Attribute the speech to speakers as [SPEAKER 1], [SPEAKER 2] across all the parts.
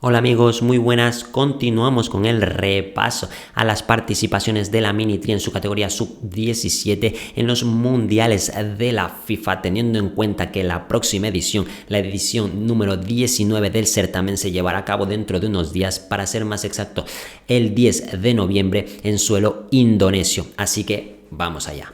[SPEAKER 1] Hola amigos, muy buenas. Continuamos con el repaso a las participaciones de la Mini-3 en su categoría sub-17 en los mundiales de la FIFA, teniendo en cuenta que la próxima edición, la edición número 19 del certamen, se llevará a cabo dentro de unos días, para ser más exacto, el 10 de noviembre en suelo indonesio. Así que vamos allá.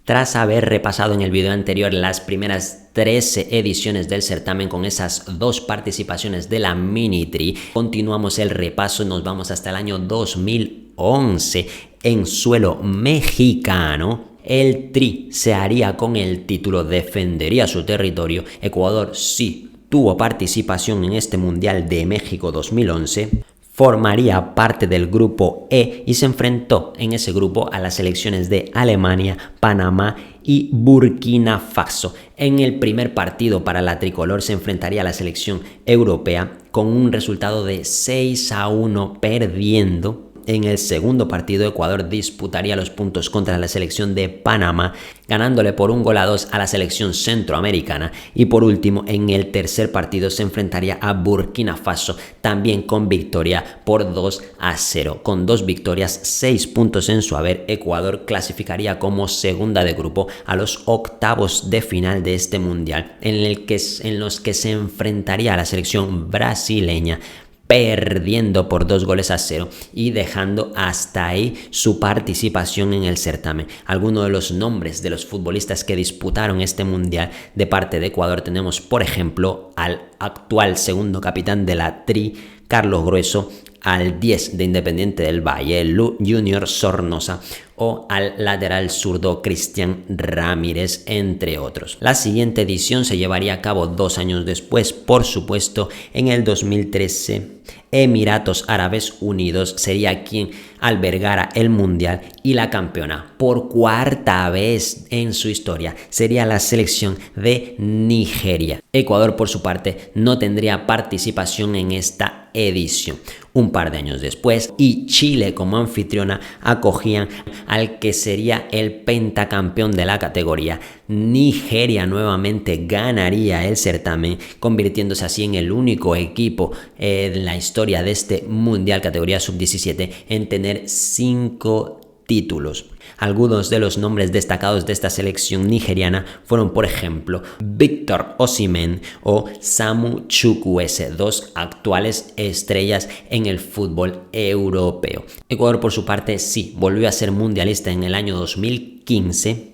[SPEAKER 1] Tras haber repasado en el video anterior las primeras 13 ediciones del certamen con esas dos participaciones de la Mini-3, continuamos el repaso y nos vamos hasta el año 2011 en suelo mexicano. El Tri se haría con el título, defendería su territorio. Ecuador sí tuvo participación en este Mundial de México 2011. Formaría parte del grupo E y se enfrentó en ese grupo a las selecciones de Alemania, Panamá y Burkina Faso. En el primer partido para la tricolor se enfrentaría a la selección europea con un resultado de 6-1 perdiendo. En el segundo partido, Ecuador disputaría los puntos contra la selección de Panamá, ganándole por 1-2 a la selección centroamericana. Y por último, en el tercer partido se enfrentaría a Burkina Faso, también con victoria por 2-0. Con 2 victorias, 6 puntos en su haber, Ecuador clasificaría como segunda de grupo a los octavos de final de este mundial, en los que se enfrentaría a la selección brasileña, perdiendo por 2-0 y dejando hasta ahí su participación en el certamen. Algunos de los nombres de los futbolistas que disputaron este mundial de parte de Ecuador tenemos, por ejemplo, al actual segundo capitán de la Tri, Carlos Grueso, al 10 de Independiente del Valle, el Junior Sornosa, o al lateral zurdo Cristian Ramírez, entre otros. La siguiente edición se llevaría a cabo 2 años después, por supuesto, en el 2013. Emiratos Árabes Unidos sería quien albergara el mundial, y la campeona por cuarta vez en su historia sería la selección de Nigeria. Ecuador, por su parte, no tendría participación en esta edición. Un par de años después, y Chile como anfitriona acogían al que sería el pentacampeón de la categoría. Nigeria nuevamente ganaría el certamen, convirtiéndose así en el único equipo en la historia de este mundial categoría sub-17 en tener 5 títulos. Algunos de los nombres destacados de esta selección nigeriana fueron, por ejemplo, Victor Osimhen o Samu Chukwueze, 2 actuales estrellas en el fútbol europeo. Ecuador, por su parte, sí volvió a ser mundialista en el año 2015.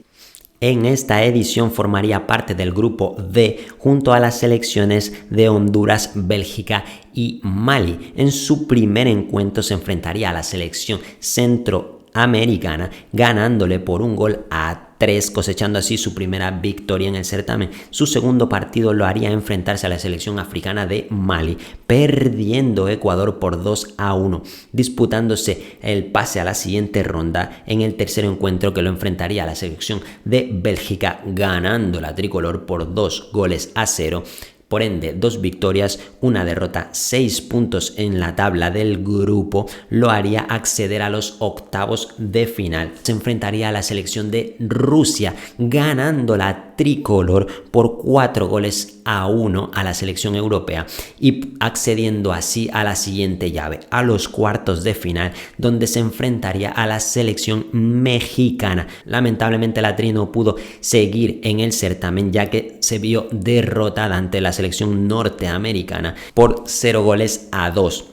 [SPEAKER 1] En esta edición formaría parte del grupo D junto a las selecciones de Honduras, Bélgica y Mali. En su primer encuentro se enfrentaría a la selección centroamericana, ganándole por 1-3, cosechando así su primera victoria en el certamen. Su segundo partido lo haría enfrentarse a la selección africana de Mali, perdiendo Ecuador por 2-1, disputándose el pase a la siguiente ronda en el tercer encuentro, que lo enfrentaría a la selección de Bélgica, ganando la tricolor por 2-0. Por ende, 2 victorias, 1 derrota, 6 puntos en la tabla del grupo, lo haría acceder a los octavos de final. Se enfrentaría a la selección de Rusia, ganando la tricolor por 4-1 a la selección europea y accediendo así a la siguiente llave, a los cuartos de final, donde se enfrentaría a la selección mexicana. Lamentablemente la Tri no pudo seguir en el certamen, ya que se vio derrotada ante la selección norteamericana por 0-2.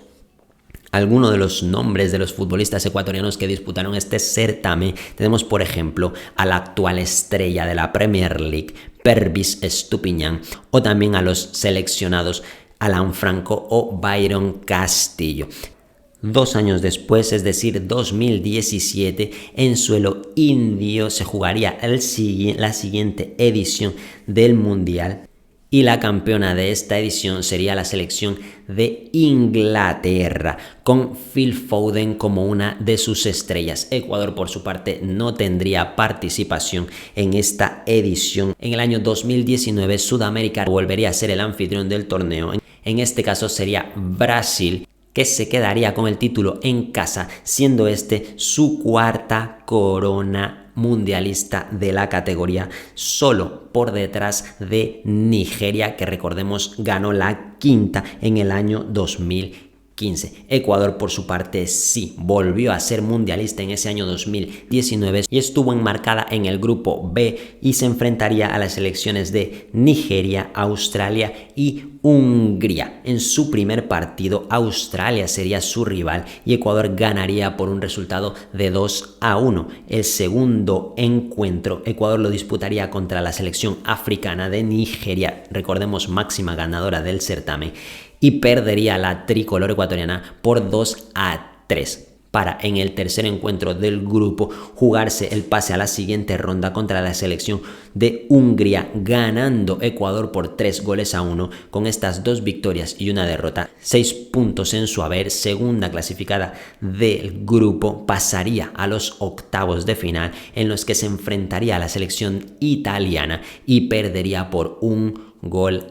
[SPEAKER 1] Algunos de los nombres de los futbolistas ecuatorianos que disputaron este certamen tenemos, por ejemplo, a la actual estrella de la Premier League, Pervis Estupiñán, o también a los seleccionados Alan Franco o Byron Castillo. 2 años después, es decir, 2017, en suelo indio se jugaría la siguiente edición del Mundial. Y la campeona de esta edición sería la selección de Inglaterra, con Phil Foden como una de sus estrellas. Ecuador, por su parte, no tendría participación en esta edición. En el año 2019, Sudamérica volvería a ser el anfitrión del torneo. En este caso sería Brasil, que se quedaría con el título en casa, siendo este su cuarta corona mundialista de la categoría, solo por detrás de Nigeria, que recordemos ganó la quinta en el año 2015. Ecuador, por su parte, sí volvió a ser mundialista en ese año 2019 y estuvo enmarcada en el grupo B y se enfrentaría a las selecciones de Nigeria, Australia y Hungría. En su primer partido, Australia sería su rival y Ecuador ganaría por un resultado de 2-1. El segundo encuentro, Ecuador lo disputaría contra la selección africana de Nigeria, recordemos máxima ganadora del certamen, y perdería la tricolor ecuatoriana por 2-3. Para en el tercer encuentro del grupo jugarse el pase a la siguiente ronda contra la selección de Hungría, ganando Ecuador por 3-1. Con estas 2 victorias y una derrota, 6 puntos en su haber, segunda clasificada del grupo, pasaría a los octavos de final, en los que se enfrentaría a la selección italiana y perdería por 1-0.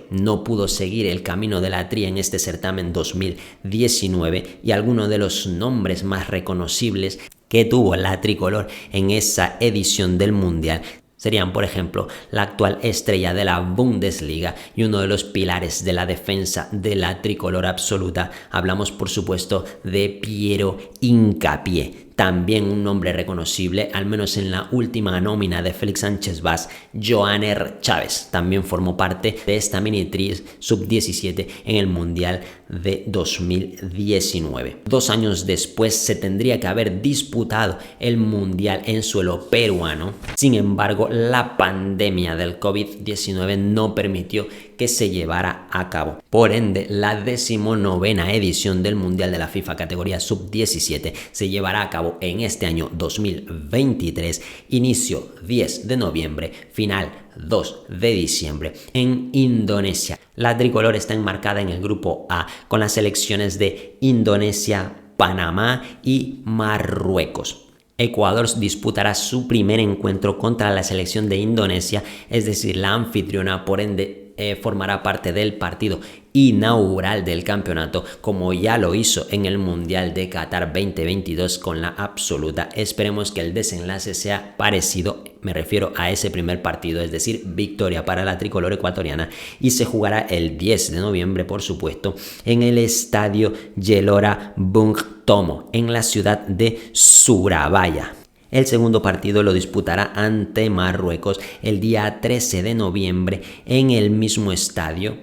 [SPEAKER 1] No pudo seguir el camino de la Tri en este certamen 2019 y algunos de los nombres más reconocibles que tuvo la tricolor en esa edición del Mundial serían, por ejemplo, la actual estrella de la Bundesliga y uno de los pilares de la defensa de la tricolor absoluta. Hablamos, por supuesto, de Piero Hincapié. También un nombre reconocible, al menos en la última nómina de Félix Sánchez Vaz, Joaner Chávez. También formó parte de esta mini-tri sub-17 en el Mundial de 2019. 2 años después se tendría que haber disputado el Mundial en suelo peruano. Sin embargo, la pandemia del COVID-19 no permitió que se llevara a cabo. Por ende, la 19ª edición del Mundial de la FIFA categoría sub-17 se llevará a cabo en este año 2023, inicio 10 de noviembre, final 2 de diciembre en Indonesia. La tricolor está enmarcada en el grupo A con las selecciones de Indonesia, Panamá y Marruecos. Ecuador disputará su primer encuentro contra la selección de Indonesia, es decir, la anfitriona, por ende formará parte del partido inaugural del campeonato, como ya lo hizo en el Mundial de Qatar 2022 con la absoluta. Esperemos que el desenlace sea parecido, me refiero a ese primer partido, es decir, victoria para la tricolor ecuatoriana, y se jugará el 10 de noviembre, por supuesto, en el estadio Gelora Bung Tomo, en la ciudad de Surabaya. El segundo partido lo disputará ante Marruecos el día 13 de noviembre en el mismo estadio,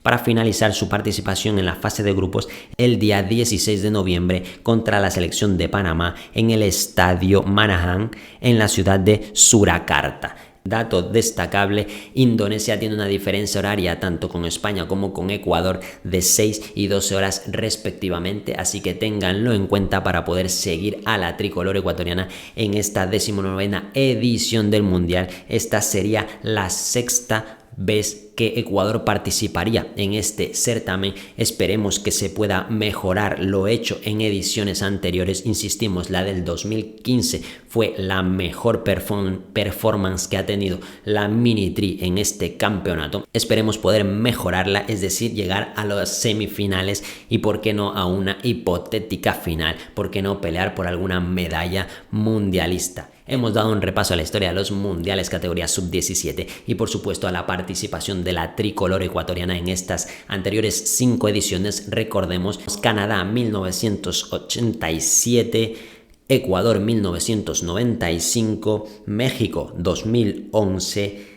[SPEAKER 1] para finalizar su participación en la fase de grupos el día 16 de noviembre contra la selección de Panamá en el estadio Manahan en la ciudad de Surakarta. Dato destacable, Indonesia tiene una diferencia horaria tanto con España como con Ecuador de 6 y 12 horas respectivamente, así que ténganlo en cuenta para poder seguir a la tricolor ecuatoriana en esta 19ª edición del Mundial. Esta sería la 6ª vez que Ecuador participaría en este certamen. Esperemos que se pueda mejorar lo hecho en ediciones anteriores. Insistimos, la del 2015 fue la mejor performance que ha tenido la mini-tri en este campeonato. Esperemos poder mejorarla, es decir, llegar a las semifinales y por qué no a una hipotética final, por qué no pelear por alguna medalla mundialista. Hemos dado un repaso a la historia de los mundiales categoría sub-17 y por supuesto a la participación de la tricolor ecuatoriana en estas anteriores 5 ediciones. Recordemos: Canadá 1987, Ecuador 1995, México 2011,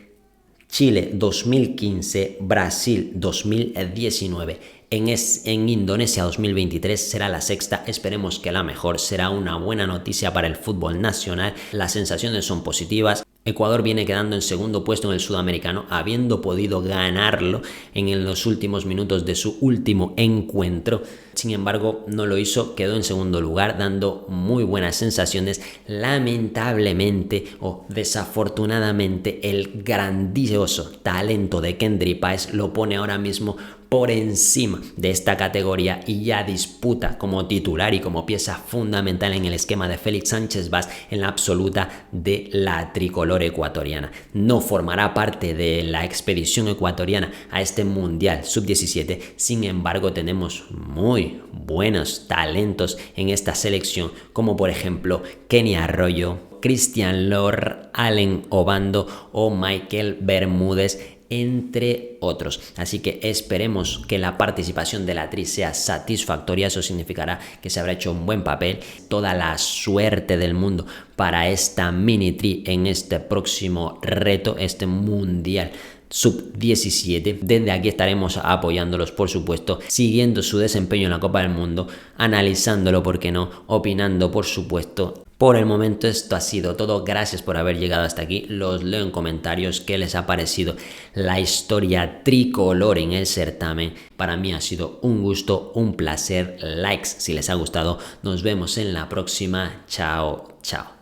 [SPEAKER 1] Chile 2015, Brasil 2019. En Indonesia 2023 será la 6ª, esperemos que la mejor. Será una buena noticia para el fútbol nacional, las sensaciones son positivas. Ecuador viene quedando en segundo puesto en el sudamericano, habiendo podido ganarlo en los últimos minutos de su último encuentro. Sin embargo, no lo hizo, quedó en segundo lugar, dando muy buenas sensaciones. Lamentablemente o desafortunadamente, el grandioso talento de Kendry Páez lo pone ahora mismo por encima de esta categoría y ya disputa como titular y como pieza fundamental en el esquema de Félix Sánchez Vaz en la absoluta de la tricolor ecuatoriana. No formará parte de la expedición ecuatoriana a este Mundial Sub-17, sin embargo tenemos muy buenos talentos en esta selección, como por ejemplo Kenny Arroyo, Cristian Lor, Allen Obando o Michael Bermúdez, entre otros. Así que esperemos que la participación de la Tri sea satisfactoria. Eso significará que se habrá hecho un buen papel. Toda la suerte del mundo para esta mini Tri en este próximo reto, este Mundial Sub-17. Desde aquí estaremos apoyándolos, por supuesto, siguiendo su desempeño en la Copa del Mundo, analizándolo, ¿por qué no?, opinando, por supuesto. Por el momento esto ha sido todo. Gracias por haber llegado hasta aquí. Los leo en comentarios qué les ha parecido la historia tricolor en el certamen. Para mí ha sido un gusto, un placer. Likes si les ha gustado. Nos vemos en la próxima. Chao, chao.